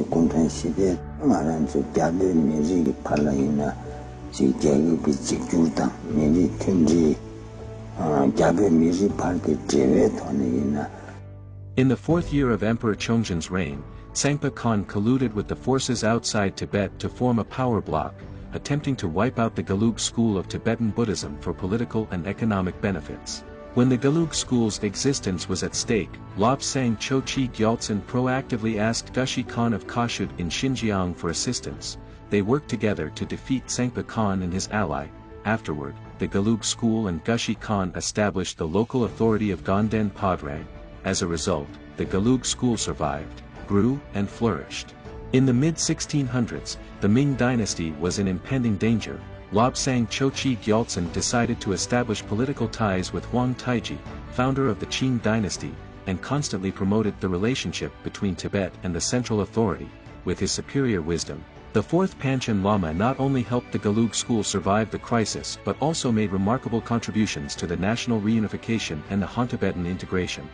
공통 시대 말한 저 대대 민족이 팔라이나 지 계급이 직주당 민이 팀지 자배 민족 팔게 제외 돈이나. In the fourth year of Emperor Chongjin's reign, Sangpa Khan colluded with the forces outside Tibet to form a power bloc, attempting to wipe out the Gelug school of Tibetan Buddhism for political and economic benefits. When the Gelug school's existence was at stake, Lobsang Chochi Gyaltsen proactively asked Gushi Khan of Kashut in Xinjiang for assistance. They worked together to defeat Sangpa Khan and his ally. Afterward, the Gelug school and Gushi Khan established the local authority of Ganden Padrang. As a result, the Gelug school survived, grew, and flourished. In the mid-1600s, the Ming dynasty was in impending danger. Lobsang Chochi Gyaltsen decided to establish political ties with Huang Taiji, founder of the Qing dynasty, and constantly promoted the relationship between Tibet and the central authority. With his superior wisdom, the Fourth Panchen Lama not only helped the Gelug school survive the crisis but also made remarkable contributions to the national reunification and the Han-Tibetan integration.